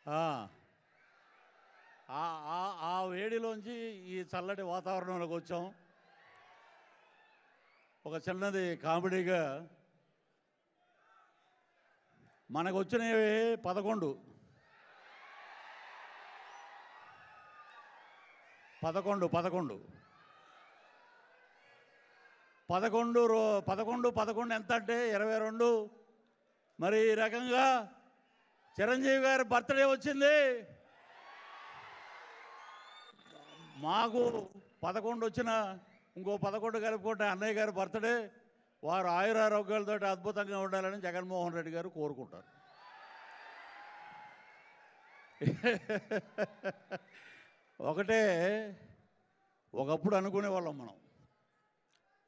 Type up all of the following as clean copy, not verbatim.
ఆ ఆ వేడిలోంచి ఈ చల్లటి వాతావరణంలోకి వచ్చాం. ఒక చిన్నది కామెడీగా మనకు వచ్చినవి 11 11 11 11 11 ఎంత అంటే 22. మరి ఈ రకంగా చిరంజీవి గారి బర్త్డే వచ్చింది. మాకు 11 వచ్చిన ఇంకో 11 కలుపుకుంటే అన్నయ్య గారి బర్త్డే. వారు ఆయురారోగ్యాలతో అద్భుతంగా ఉండాలని జగన్మోహన్ రెడ్డి గారు కోరుకుంటారు. ఒకటే ఒకప్పుడు అనుకునేవాళ్ళం మనం,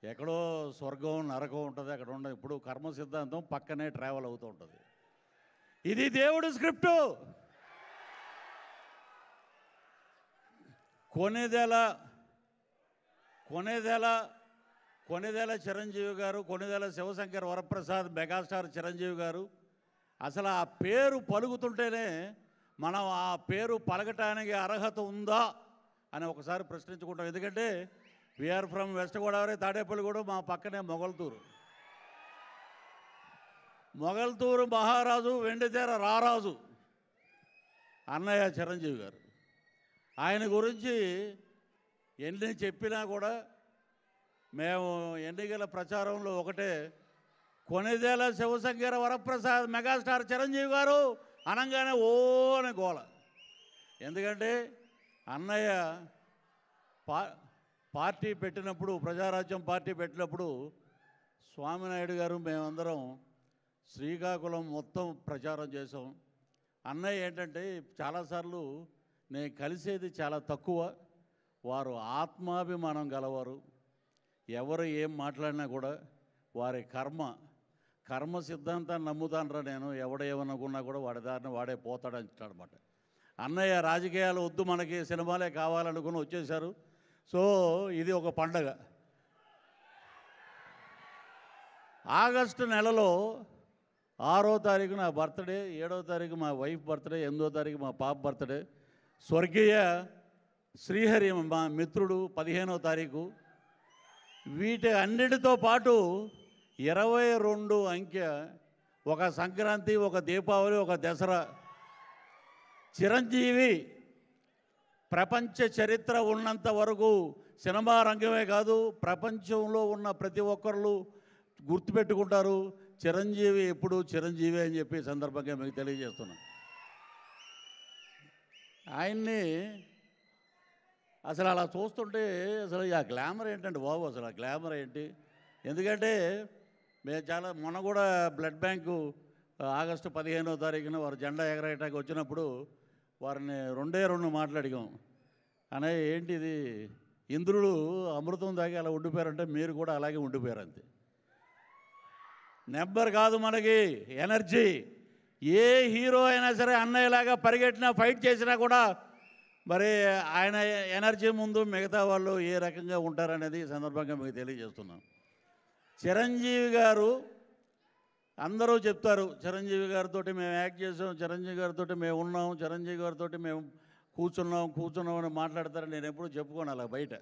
ఎక్కడో స్వర్గం నరకం ఉంటుంది, అక్కడ ఉండదు. ఇప్పుడు కర్మ సిద్ధాంతం పక్కనే ట్రావెల్ అవుతూ ఉంటుంది. ఇది దేవుడి స్క్రిప్టు. కొనిదెల చిరంజీవి గారు, కొనిదెల శివశంకర్ వరప్రసాద్, మెగాస్టార్ చిరంజీవి గారు. అసలు ఆ పేరు పలుకుతుంటేనే మనం ఆ పేరు పలకటానికి అర్హత ఉందా అని ఒకసారి ప్రశ్నించుకుంటాం. ఎందుకంటే we're from West Godavari, Tadepalligudem, మా పక్కనే మొగల్తూరు మహారాజు, వెండితెర రారాజు అన్నయ్య చిరంజీవి గారు. ఆయన గురించి ఎన్ని చెప్పినా కూడా మేము ఎన్నికల ప్రచారంలో ఒకటే, కొనిదెల శివశంకర వరప్రసాద్ మెగాస్టార్ చిరంజీవి గారు అనగానే ఓ అని గోల. ఎందుకంటే అన్నయ్య పార్టీ పెట్టినప్పుడు, ప్రజారాజ్యం పార్టీ పెట్టినప్పుడు స్వామినాయుడు గారు మేమందరం శ్రీకాకుళం మొత్తం ప్రచారం చేసాం. అన్నయ్య ఏంటంటే చాలాసార్లు నేను కలిసేది చాలా తక్కువ. వారు ఆత్మాభిమానం గలవారు. ఎవరు ఏం మాట్లాడినా కూడా వారి కర్మ సిద్ధాంతాన్ని నమ్ముతానరా నేను, ఎవడేమనుకున్నా కూడా వాడి దారిని వాడే పోతాడని అనమాట. అన్నయ్య రాజకీయాలు వద్దు, మనకి సినిమాలే కావాలనుకుని వచ్చేశారు. సో ఇది ఒక పండగ. ఆగస్టు నెలలో 6వ తారీఖు నా బర్త్డే, 7వ తారీఖు మా వైఫ్ బర్త్డే, 8వ తారీఖు మా పాప బర్త్డే. స్వర్గీయ శ్రీహరి మా మిత్రుడు 15వ తారీఖు. వీటి అన్నిటితో పాటు 22 అంకె, ఒక సంక్రాంతి, ఒక దీపావళి, ఒక దసరా. చిరంజీవి ప్రపంచ చరిత్ర ఉన్నంత వరకు సినిమా రంగమే కాదు, ప్రపంచంలో ఉన్న ప్రతి ఒక్కరు గుర్తుపెట్టుకుంటారు చిరంజీవి ఎప్పుడు చిరంజీవి అని చెప్పి సందర్భంగా మీకు తెలియజేస్తున్నాను. ఆయన్ని అసలు అలా చూస్తుంటే అసలు ఆ గ్లామర్ ఏంటంటే బాబు, అసలు ఆ గ్లామర్ ఏంటి? ఎందుకంటే మేము చాలా మొన్న కూడా బ్లడ్ బ్యాంకు ఆగస్టు 15వ తారీఖున వారు జెండా ఎగరేయటానికి వచ్చినప్పుడు వారిని 2 మాట్లాడిగాం. అన్నయ్య ఏంటిది, ఇంద్రుడు అమృతం దాగి అలా ఉండిపోయారంటే మీరు కూడా అలాగే ఉండిపోయారు అంతే. నెంబర్ కాదు మనకి ఎనర్జీ. ఏ హీరో అయినా సరే అన్నయ్యలాగా పరిగెట్టినా ఫైట్ చేసినా కూడా మరి ఆయన ఎనర్జీ ముందు మిగతా వాళ్ళు ఏ రకంగా ఉంటారనేది ఈ సందర్భంగా మీకు తెలియజేస్తున్నాం. చిరంజీవి గారు అందరూ చెప్తారు, చిరంజీవి గారితో మేము యాక్ట్ చేసాం, చిరంజీవి గారితో మేము ఉన్నాం, చిరంజీవి గారితో మేము కూర్చున్నాం అని మాట్లాడతారు. నేను ఎప్పుడూ చెప్పుకోను అలా బయట.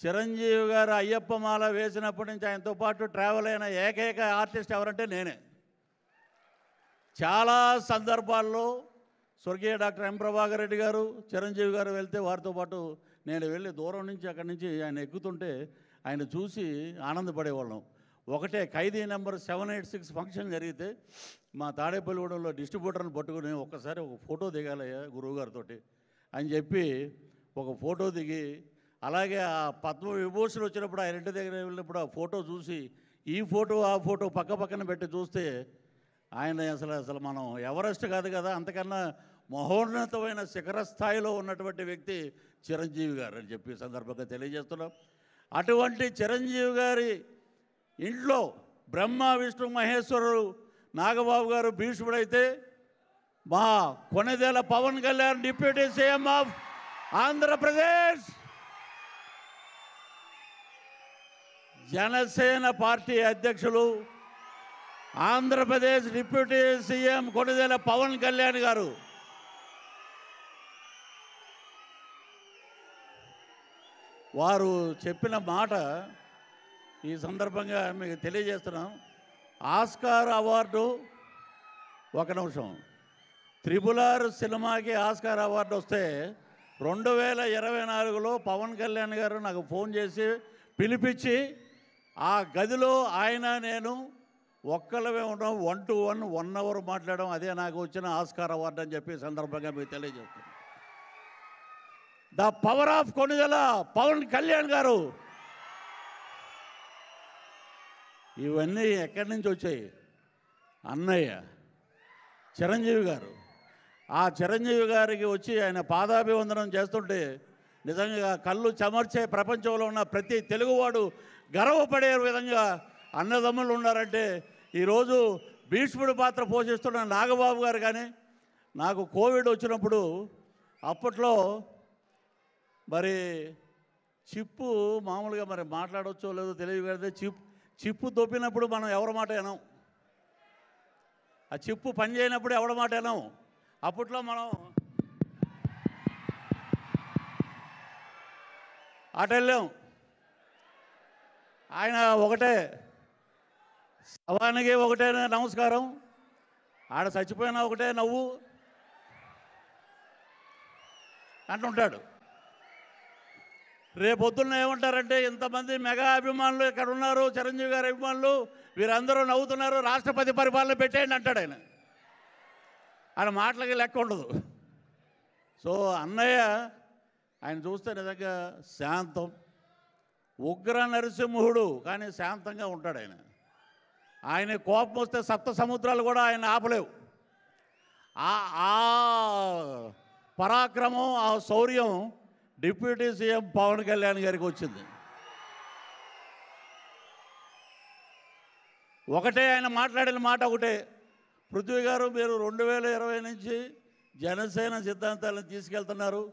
చిరంజీవి గారు అయ్యప్ప మాల వేసినప్పటి నుంచి ఆయనతో పాటు ట్రావెల్ అయిన ఏకైక ఆర్టిస్ట్ ఎవరంటే నేనే. చాలా సందర్భాల్లో స్వర్గీయ డాక్టర్ ఎం ప్రభాకర్ రెడ్డి గారు, చిరంజీవి గారు వెళ్తే వారితో పాటు నేను వెళ్ళి దూరం నుంచి అక్కడి నుంచి ఆయన ఎక్కుతుంటే ఆయన చూసి ఆనందపడేవాళ్ళం. ఒకటే ఖైదీ నెంబర్ 786 ఫంక్షన్ జరిగితే మా తాడేపల్లిగూడెంలో డిస్ట్రిబ్యూటర్ని పట్టుకుని ఒక్కసారి ఒక ఫోటో దిగాలయ్యా గురువుగారితో అని చెప్పి ఒక ఫోటో దిగి, అలాగే ఆ పద్మ విభూషణ వచ్చినప్పుడు ఆయన ఇంటి దగ్గర వెళ్ళినప్పుడు ఆ ఫోటో చూసి ఈ ఫోటో ఆ ఫోటో పక్కన పెట్టి చూస్తే ఆయన అసలు మనం ఎవరెస్ట్ కాదు కదా, అంతకన్నా మహోన్నతమైన శిఖర స్థాయిలో ఉన్నటువంటి వ్యక్తి చిరంజీవి గారు అని చెప్పి సందర్భంగా తెలియజేస్తున్నాం. అటువంటి చిరంజీవి గారి ఇంట్లో బ్రహ్మ విష్ణు మహేశ్వరుడు నాగబాబు గారు భీష్ముడైతే, మా Konidela Pavan Kalyan deputy CM of Andhra Pradesh, Jana Sena party అధ్యక్షులు ఆంధ్రప్రదేశ్ డిప్యూటీ సీఎం కొణిదెల పవన్ కళ్యాణ్ గారు వారు చెప్పిన మాట ఈ సందర్భంగా మీకు తెలియజేస్తున్నాం. ఆస్కార్ అవార్డు, ఒక నిమిషం, త్రిబుల్ సినిమాకి ఆస్కార్ అవార్డు వస్తే 2024లో పవన్ కళ్యాణ్ గారు నాకు ఫోన్ చేసి పిలిపించి ఆ గదిలో ఆయన నేను ఒక్కళ్ళమే ఉన్నాం, 1-to-1 1 అవర్ మాట్లాడడం, అదే నాకు వచ్చిన ఆస్కార్ అవార్డు అని చెప్పి సందర్భంగా మీకు తెలియజేస్తున్నాను. The power of Konidela Pavan Kalyan గారు. ఇవన్నీ ఎక్కడి నుంచి వచ్చాయి? అన్నయ్య చిరంజీవి గారు. ఆ చిరంజీవి గారికి వచ్చి ఆయన పాదాభివందనం చేస్తుంటే నిజంగా కళ్ళు చెమర్చే ప్రపంచంలో ఉన్న ప్రతి తెలుగువాడు గర్వపడే విధంగా అన్నదమ్ములు ఉన్నారంటే ఈరోజు భీష్ముడి పాత్ర పోషిస్తున్న నాగబాబు గారు. కానీ నాకు కోవిడ్ వచ్చినప్పుడు అప్పట్లో మరి చిప్పు మామూలుగా మరి మాట్లాడవచ్చో లేదో తెలియదు కదా, చిప్పు దొప్పినప్పుడు మనం ఎవరి మాట వినాం, ఆ చిప్పు పని చేయనప్పుడు ఎవరి మాట వినాం. అప్పట్లో మనం అటు వెళ్ళాం, ఆయన ఒకటే శవానికి ఒకటే నమస్కారం, ఆడ చచ్చిపోయినా ఒకటే నవ్వు అంటుంటాడు. రేపొద్దున్న ఏమంటారంటే ఇంతమంది మెగా అభిమానులు ఇక్కడ ఉన్నారు, చిరంజీవి గారి అభిమానులు, వీరందరూ నవ్వుతున్నారు, రాష్ట్రపతి పరిపాలన పెట్టేయండి అంటాడు ఆయన. ఆయన మాటలకి లెక్క ఉండదు. సో అన్నయ్య ఆయన చూస్తే నిజంగా శాంతం, ఉగ్ర నరసింహుడు, కానీ శాంతంగా ఉంటాడు ఆయన. ఆయన కోపం వస్తే సప్త సముద్రాలు కూడా ఆయన ఆపలేవు. ఆ పరాక్రమం, ఆ శౌర్యం డిప్యూటీ సీఎం పవన్ కళ్యాణ్ గారికి వచ్చింది. ఒకటే ఆయన మాట్లాడిన మాట ఒకటే, పృథ్వీ గారు మీరు 2020 నుంచి జనసేన సిద్ధాంతాలను తీసుకెళ్తున్నారు,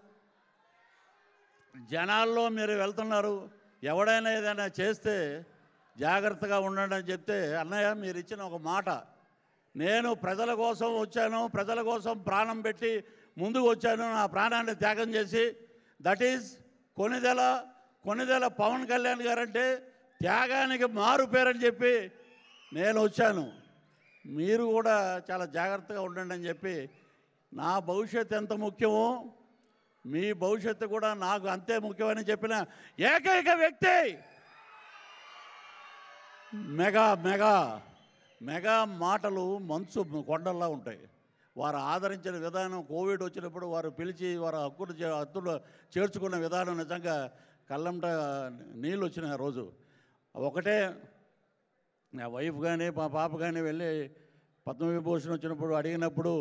జనాల్లో మీరు వెళ్తున్నారు, ఎవడైనా ఏదైనా చేస్తే జాగ్రత్తగా ఉండండి అని చెప్తే, అన్నయ్య మీరు ఇచ్చిన ఒక మాట, నేను ప్రజల కోసం వచ్చాను, ప్రజల కోసం ప్రాణం పెట్టి ముందుకు వచ్చాను, నా ప్రాణాన్ని త్యాగం చేసి, దట్ ఈజ్ కొణిదెల పవన్ కళ్యాణ్ గారంటే త్యాగానికి మారు పేరని చెప్పి నేను వచ్చాను, మీరు కూడా చాలా జాగ్రత్తగా ఉండండి అని చెప్పి, నా భవిష్యత్తు ఎంత ముఖ్యమో మీ భవిష్యత్తు కూడా నాకు అంతే ముఖ్యమని చెప్పిన ఏకైక వ్యక్తి మెగా మెగా మెగా మాటలు మంచు కొండల్లా ఉంటాయి. వారు ఆదరించిన విధానం, కోవిడ్ వచ్చినప్పుడు వారు పిలిచి వారు హత్తులు చేర్చుకున్న విధానం నిజంగా కళ్ళంట నీళ్ళు వచ్చిన రోజు. ఒకటే నా వైఫ్ కానీ మా పాప కానీ వెళ్ళి పద్మవిభూషణ్ వచ్చినప్పుడు అడిగినప్పుడు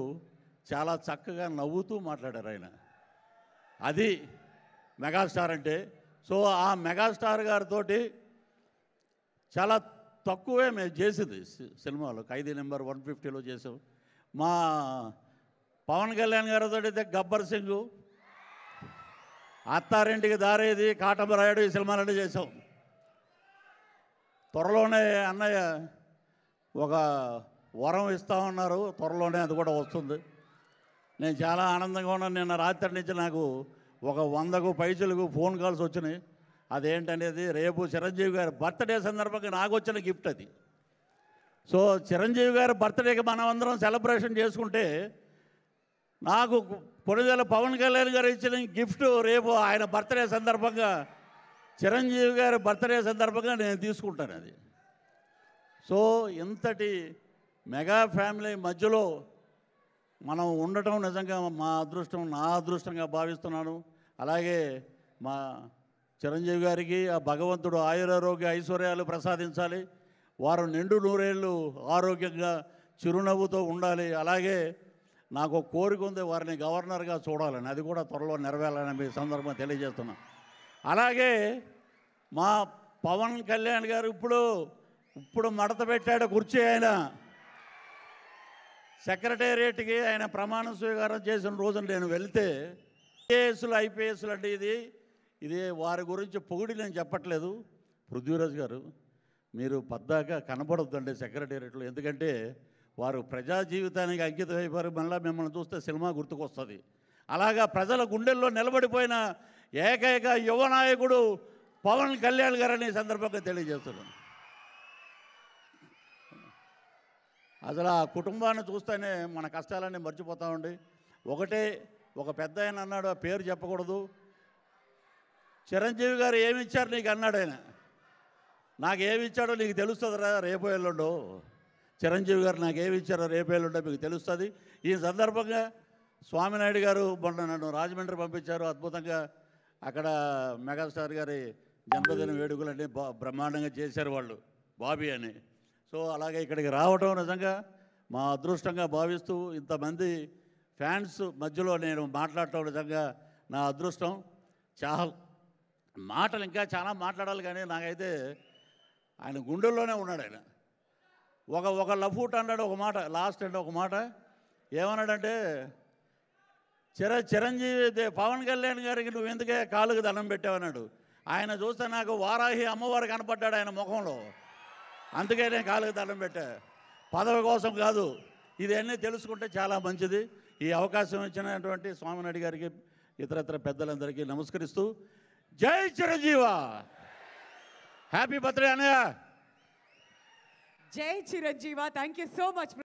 చాలా చక్కగా నవ్వుతూ మాట్లాడారు ఆయన. అది మెగాస్టార్ అంటే. సో ఆ మెగాస్టార్ గారితో చాలా తక్కువే మేము చేసింది సినిమాలో. ఖైదీ నెంబర్ 150లో చేసాం. మా పవన్ కళ్యాణ్ గారితో అయితే గబ్బర్ సింగ్, అత్తారింటికి దారేది, కాటమరాయుడు ఈ సినిమాలన్నీ చేసాం. త్వరలోనే అన్నయ్య ఒక వరం ఇస్తామన్నారు, త్వరలోనే అది కూడా వస్తుంది. నేను చాలా ఆనందంగా ఉన్నాను. నిన్న రాత్రి నుంచి నాకు ఒక 100కు పైసలకు ఫోన్ కాల్స్ వచ్చినాయి. అదేంటనేది రేపు చిరంజీవి గారి బర్త్డే సందర్భంగా నాకు వచ్చిన గిఫ్ట్ అది. సో చిరంజీవి గారి బర్త్డేకి మనం అందరం సెలబ్రేషన్ చేసుకుంటే నాకు కొణిదెల పవన్ కళ్యాణ్ గారు ఇచ్చిన గిఫ్ట్ రేపు ఆయన బర్త్డే సందర్భంగా, చిరంజీవి గారి బర్త్డే సందర్భంగా నేను తీసుకుంటాను అది. సో ఇంతటి మెగా ఫ్యామిలీ మధ్యలో మనం ఉండటం నిజంగా మా అదృష్టం, నా అదృష్టంగా భావిస్తున్నాను. అలాగే మా చిరంజీవి గారికి ఆ భగవంతుడు ఆయురారోగ్య ఐశ్వర్యాలు ప్రసాదించాలి. వారు నిండు నూరేళ్ళు ఆరోగ్యంగా చిరునవ్వుతో ఉండాలి. అలాగే నాకు ఒక కోరిక ఉంది, వారిని గవర్నర్గా చూడాలని, అది కూడా త్వరలో నెరవేరాలని మీ సందర్భంగా తెలియజేస్తున్నాను. అలాగే మా పవన్ కళ్యాణ్ గారు ఇప్పుడు మడత పెట్టాడు కుర్చీ. ఆయన సెక్రటేరియట్కి ఆయన ప్రమాణ స్వీకారం చేసిన రోజున నేను వెళ్తే, ఐఏఎస్లు ఐపీఎస్లు అంటే ఇది వారి గురించి పొగిడి నేను చెప్పట్లేదు. పృథ్వీరాజ్ గారు మీరు పద్దాక కనపడొద్దండి సెక్రటేరియట్లో. ఎందుకంటే వారు ప్రజా జీవితానికి అంకితం అయిపోయారు. మళ్ళీ మిమ్మల్ని చూస్తే సినిమా గుర్తుకొస్తుంది. అలాగా ప్రజల గుండెల్లో నిలబడిపోయిన ఏకైక యువ నాయకుడు పవన్ కళ్యాణ్ గారని ఈ సందర్భంగా తెలియజేస్తున్నాను. అసలు ఆ కుటుంబాన్ని చూస్తేనే మన కష్టాలన్నీ మర్చిపోతామండి. ఒక పెద్ద ఆయన అన్నాడు, ఆ పేరు చెప్పకూడదు, చిరంజీవి గారు ఏమి ఇచ్చారు నీకు అన్నాడు ఆయన. నాకు ఏమి ఇచ్చాడో నీకు తెలుస్తుందిరా రేపు ఎల్లుండో. చిరంజీవి గారు నాకు ఏమి ఇచ్చారో రేపు ఎల్లుండో మీకు తెలుస్తుంది. ఈ సందర్భంగా స్వామినాయుడు గారు మొన్న నన్ను రాజమండ్రి పంపించారు. అద్భుతంగా అక్కడ మెగాస్టార్ గారి జన్మదిన వేడుకలన్నీ బ్రహ్మాండంగా చేశారు వాళ్ళు, బాబీ అని. సో అలాగే ఇక్కడికి రావడం నిజంగా మా అదృష్టంగా భావిస్తూ ఇంతమంది ఫ్యాన్స్ మధ్యలో నేను మాట్లాడటం నిజంగా నా అదృష్టం. చాలా మాటలు ఇంకా చాలా మాట్లాడాలి, కానీ నాకైతే ఆయన గుండెల్లోనే ఉన్నాడు ఆయన. ఒక లఫూట్ అన్నాడు, ఒక మాట లాస్ట్ అంటే ఒక మాట ఏమన్నాడంటే, చిరంజీవి పవన్ కళ్యాణ్ గారికి నువ్వు ఎందుకే కాలుకి దండం పెట్టావన్నాడు. ఆయన చూస్తే నాకు వారాహి అమ్మవారు కనపడ్డాడు ఆయన ముఖంలో, అందుకే నేను కాలుకి దండం పెట్టా. పదవి కోసం కాదు, ఇదన్నీ తెలుసుకుంటే చాలా మంచిది. ఈ అవకాశం ఇచ్చినటువంటి స్వామినాయుడు గారికి ఇతరత్ర పెద్దలందరికీ నమస్కరిస్తూ జై చిరంజీవ. హ్యాపీ బర్త్డే అన్నయ్య. జై Chiranjeeva. Thank you so much.